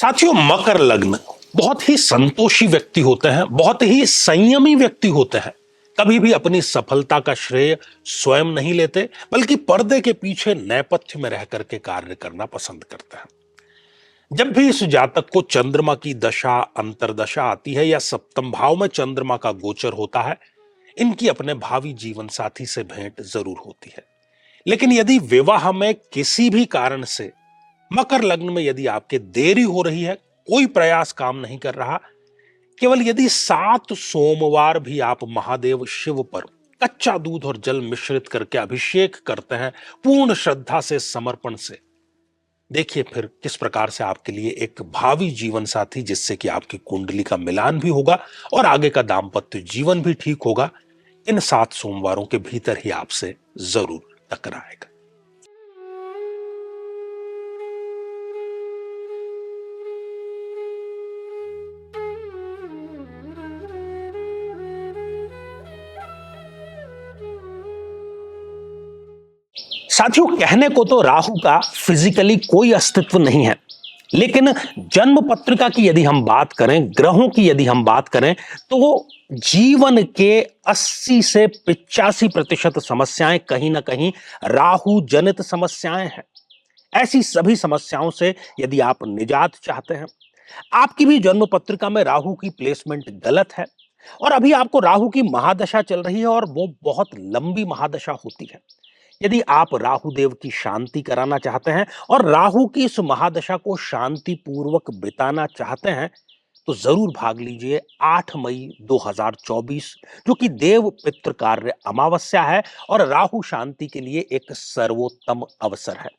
साथियों, मकर लग्न बहुत ही संतोषी व्यक्ति होते हैं, बहुत ही संयमी व्यक्ति होते हैं। कभी भी अपनी सफलता का श्रेय स्वयं नहीं लेते, बल्कि पर्दे के पीछे नेपथ्य में रह करके कार्य करना पसंद करते हैं। जब भी इस जातक को चंद्रमा की दशा, अंतरदशा आती है या सप्तम भाव में चंद्रमा का गोचर होता है, इनकी अपने भावी जीवन साथी से भेंट जरूर होती है। लेकिन यदि विवाह में किसी भी कारण से मकर लग्न में यदि आपके देरी हो रही है, कोई प्रयास काम नहीं कर रहा, केवल यदि 7 सोमवार भी आप महादेव शिव पर कच्चा दूध और जल मिश्रित करके अभिषेक करते हैं पूर्ण श्रद्धा से, समर्पण से, देखिए फिर किस प्रकार से आपके लिए एक भावी जीवन साथी, जिससे कि आपकी कुंडली का मिलान भी होगा और आगे का दाम्पत्य जीवन भी ठीक होगा, इन 7 सोमवारों के भीतर ही आपसे जरूर टकराएगा। साथियों, कहने को तो राहु का फिजिकली कोई अस्तित्व नहीं है, लेकिन जन्म पत्रिका की यदि हम बात करें, ग्रहों की यदि हम बात करें, तो जीवन के 80 से 85% समस्याएं कहीं ना कहीं राहु जनित समस्याएं हैं। ऐसी सभी समस्याओं से यदि आप निजात चाहते हैं, आपकी भी जन्म पत्रिका में राहु की प्लेसमेंट गलत है और अभी आपको राहु की महादशा चल रही है और वो बहुत लंबी महादशा होती है। यदि आप राहु देव की शांति कराना चाहते हैं और राहु की इस महादशा को शांति पूर्वक बिताना चाहते हैं, तो जरूर भाग लीजिए 8 मई 2024, जो कि देव पितृ कार्य अमावस्या है और राहु शांति के लिए एक सर्वोत्तम अवसर है।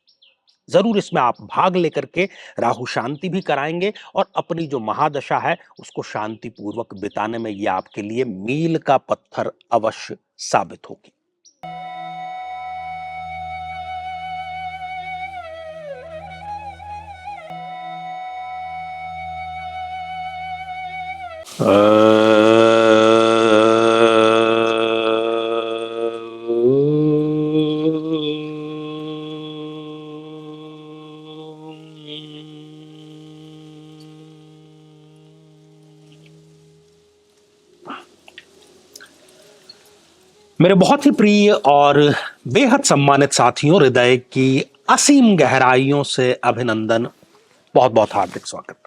जरूर इसमें आप भाग लेकर के राहु शांति भी कराएंगे और अपनी जो महादशा है उसको शांति पूर्वक बिताने में यह आपके लिए मील का पत्थर अवश्य साबित होगी। मेरे बहुत ही प्रिय और बेहद सम्मानित साथियों, हृदय की असीम गहराइयों से अभिनंदन, बहुत बहुत हार्दिक स्वागत।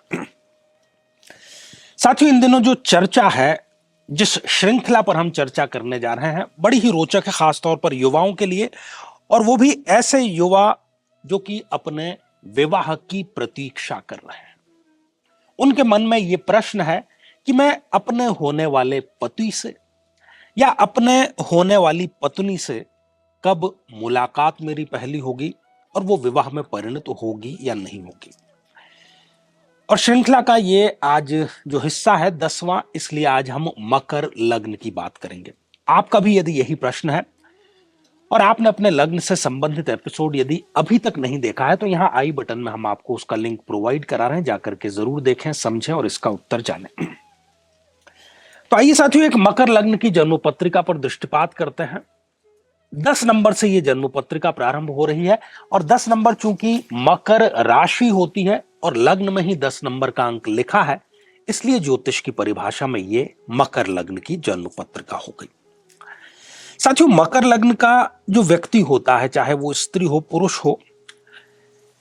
साथियों, इन दिनों जो चर्चा है, जिस श्रृंखला पर हम चर्चा करने जा रहे हैं, बड़ी ही रोचक है, खासतौर पर युवाओं के लिए, और वो भी ऐसे युवा जो कि अपने विवाह की प्रतीक्षा कर रहे हैं। उनके मन में ये प्रश्न है कि मैं अपने होने वाले पति से या अपने होने वाली पत्नी से कब मुलाकात मेरी पहली होगी और वो विवाह में परिणत होगी या नहीं होगी। और श्रृंखला का ये आज जो हिस्सा है 10वां, इसलिए आज हम मकर लग्न की बात करेंगे। आपका भी यदि यही प्रश्न है और आपने अपने लग्न से संबंधित एपिसोड यदि अभी तक नहीं देखा है, तो यहां आई बटन में हम आपको उसका लिंक प्रोवाइड करा रहे हैं, जाकर के जरूर देखें, समझें और इसका उत्तर जानें। तो आइए साथियों, एक मकर लग्न की जन्म पत्रिका पर दृष्टिपात करते हैं। 10 नंबर से यह जन्म पत्रिका प्रारंभ हो रही है और 10 नंबर चूंकि मकर राशि होती है और लग्न में ही 10 नंबर का अंक लिखा है, इसलिए ज्योतिष की परिभाषा में यह मकर लग्न की जन्म पत्रिका हो गई। साथियों, मकर लग्न का जो व्यक्ति होता है, चाहे वो स्त्री हो पुरुष हो,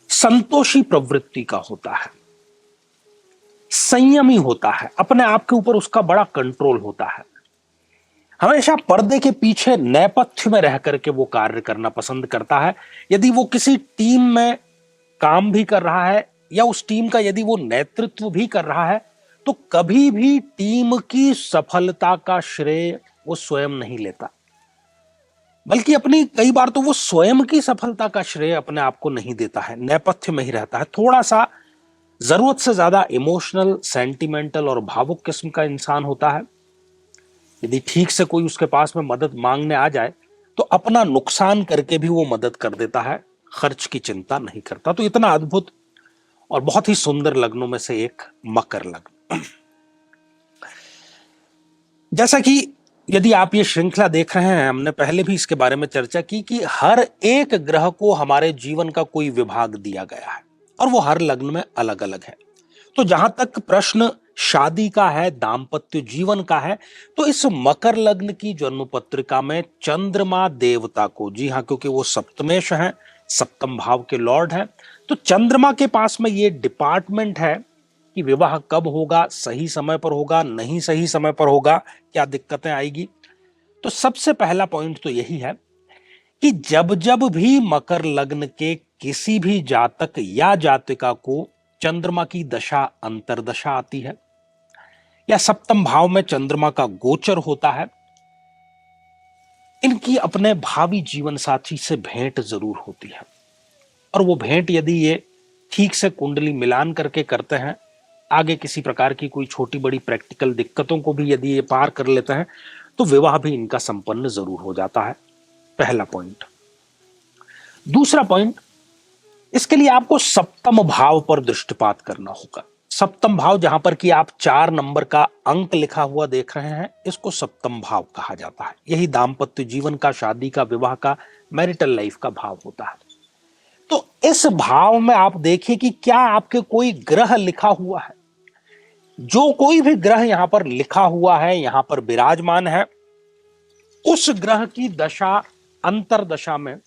संतोषी प्रवृत्ति का होता है, संयमी होता है, अपने आप के ऊपर उसका बड़ा कंट्रोल होता है, हमेशा पर्दे के पीछे नेपथ्य में रह करके वो कार्य करना पसंद करता है। यदि वो किसी टीम में काम भी कर रहा है या उस टीम का यदि वो नेतृत्व भी कर रहा है, तो कभी भी टीम की सफलता का श्रेय वो स्वयं नहीं लेता, बल्कि अपनी कई बार तो वो स्वयं की सफलता का श्रेय अपने आप को नहीं देता है, नेपथ्य में ही रहता है। थोड़ा सा जरूरत से ज्यादा इमोशनल, सेंटिमेंटल और भावुक किस्म का इंसान होता है। यदि ठीक से कोई उसके पास में मदद मांगने आ जाए तो अपना नुकसान करके भी वो मदद कर देता है, खर्च की चिंता नहीं करता। तो इतना अद्भुत और बहुत ही सुंदर लग्नों में से एक मकर लग्न। जैसा कि यदि आप ये श्रृंखला देख रहे हैं, हमने पहले भी इसके बारे में चर्चा की कि हर एक ग्रह को हमारे जीवन का कोई विभाग दिया गया है और वो हर लग्न में अलग अलग है। तो जहां तक प्रश्न शादी का है, दाम्पत्य जीवन का है, तो इस मकर लग्न की जन्म पत्रिका में चंद्रमा देवता को, जी हां, क्योंकि वो सप्तमेश हैं, सप्तम भाव के लॉर्ड हैं, तो चंद्रमा के पास में ये डिपार्टमेंट है कि विवाह कब होगा, सही समय पर होगा, नहीं सही समय पर होगा, क्या दिक्कतें आएगी। तो सबसे पहला पॉइंट तो यही है कि जब जब भी मकर लग्न के किसी भी जातक या जातिका को चंद्रमा की दशा अंतरदशा आती है या सप्तम भाव में चंद्रमा का गोचर होता है, इनकी अपने भावी जीवन साथी से भेंट जरूर होती है। और वो भेंट यदि ये ठीक से कुंडली मिलान करके करते हैं, आगे किसी प्रकार की कोई छोटी बड़ी प्रैक्टिकल दिक्कतों को भी यदि ये पार कर लेते हैं, तो विवाह भी इनका संपन्न जरूर हो जाता है। पहला पॉइंट। दूसरा पॉइंट, इसके लिए आपको सप्तम भाव पर दृष्टिपात करना होगा। सप्तम भाव, जहां पर कि आप 4 नंबर का अंक लिखा हुआ देख रहे हैं, इसको सप्तम भाव कहा जाता है। यही दाम्पत्य जीवन का, शादी का, विवाह का, मैरिटल लाइफ का भाव होता है। तो इस भाव में आप देखिए कि क्या आपके कोई ग्रह लिखा हुआ है। जो कोई भी ग्रह यहां पर लिखा हुआ है, यहां पर विराजमान है, उस ग्रह की दशा अंतरदशा में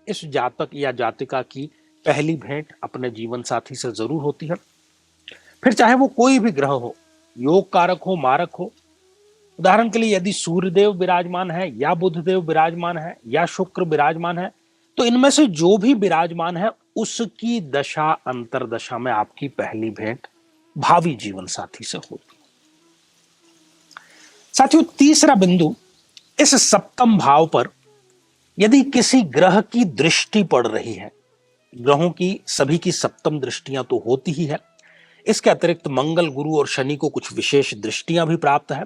इस जातक या जातिका की पहली भेंट अपने जीवन साथी से जरूर होती है। फिर चाहे वो कोई भी ग्रह हो, योग कारक हो, मारक हो। उदाहरण के लिए यदि सूर्यदेव विराजमान है या बुधदेव विराजमान है या शुक्र विराजमान है, तो इनमें से जो भी विराजमान है उसकी दशा अंतरदशा में आपकी पहली भेंट भावी जीवन साथी से होती है। साथियों, तीसरा बिंदु, इस सप्तम भाव पर यदि किसी ग्रह की दृष्टि पड़ रही है, ग्रहों की सभी की सप्तम दृष्टियां तो होती ही है, इसके अतिरिक्त मंगल, गुरु और शनि को कुछ विशेष दृष्टियां भी प्राप्त है।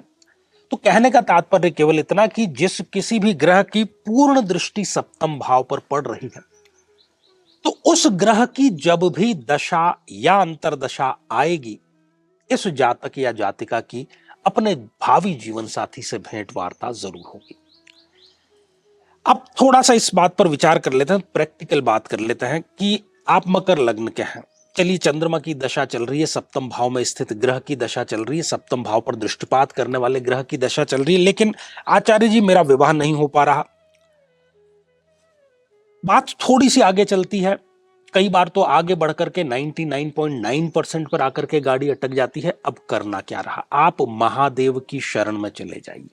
तो कहने का तात्पर्य केवल इतना कि जिस किसी भी ग्रह की पूर्ण दृष्टि सप्तम भाव पर पड़ रही है, तो उस ग्रह की जब भी दशा या अंतरदशा आएगी, इस जातक या जातिका की अपने भावी जीवन साथी से भेंट वार्ता जरूर होगी। अब थोड़ा सा इस बात पर विचार कर लेते हैं, प्रैक्टिकल बात कर लेते हैं कि आप मकर लग्न के हैं। चलिए, चंद्रमा की दशा चल रही है, सप्तम भाव में स्थित ग्रह की दशा चल रही है, सप्तम भाव पर दृष्टिपात करने वाले ग्रह की दशा चल रही है, लेकिन आचार्य जी मेरा विवाह नहीं हो पा रहा। बात थोड़ी सी आगे चलती है, कई बार तो आगे बढ़कर के 99.9% पर आकर के गाड़ी अटक जाती है। अब करना क्या रहा? आप महादेव की शरण में चले जाइए।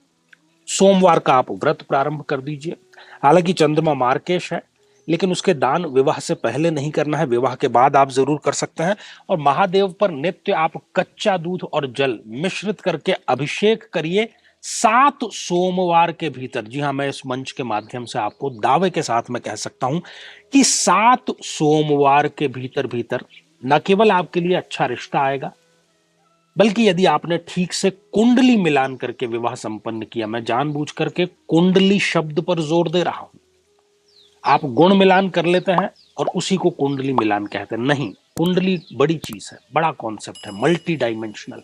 सोमवार का आप व्रत प्रारंभ कर दीजिए। हालांकि चंद्रमा मार्केश है, लेकिन उसके दान विवाह से पहले नहीं करना है, विवाह के बाद आप जरूर कर सकते हैं। और महादेव पर नित्य आप कच्चा दूध और जल मिश्रित करके अभिषेक करिए 7 सोमवार के भीतर। जी हां, मैं इस मंच के माध्यम से आपको दावे के साथ मैं कह सकता हूं कि 7 सोमवार के भीतर भीतर न केवल आपके लिए अच्छा रिश्ता आएगा, बल्कि यदि आपने ठीक से कुंडली मिलान करके विवाह संपन्न किया, मैं जानबूझ करके कुंडली शब्द पर जोर दे रहा हूं। आप गुण मिलान कर लेते हैं और उसी को कुंडली मिलान कहते हैं। नहीं, कुंडली बड़ी चीज है, बड़ा कॉन्सेप्ट है, मल्टी डायमेंशनल।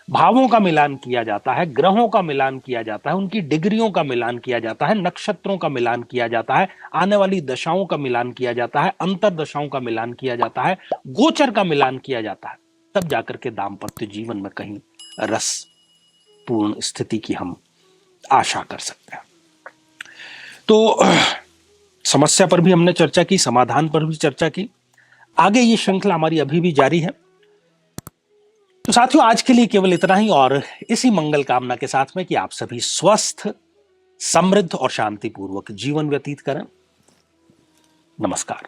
भावों का मिलान किया जाता है, ग्रहों का मिलान किया जाता है, उनकी डिग्रियों का मिलान किया जाता है, नक्षत्रों का मिलान किया जाता है, आने वाली दशाओं का मिलान किया जाता है, अंतर दशाओं का मिलान किया जाता है, गोचर का मिलान किया जाता है। तब जाकर के दाम्पत्य जीवन में कहीं रस पूर्ण स्थिति की हम आशा कर सकते हैं। तो समस्या पर भी हमने चर्चा की, समाधान पर भी चर्चा की। आगे ये श्रृंखला हमारी अभी भी जारी है। तो साथियों, आज के लिए केवल इतना ही, और इसी मंगल कामना के साथ में कि आप सभी स्वस्थ, समृद्ध और शांतिपूर्वक जीवन व्यतीत करें। नमस्कार।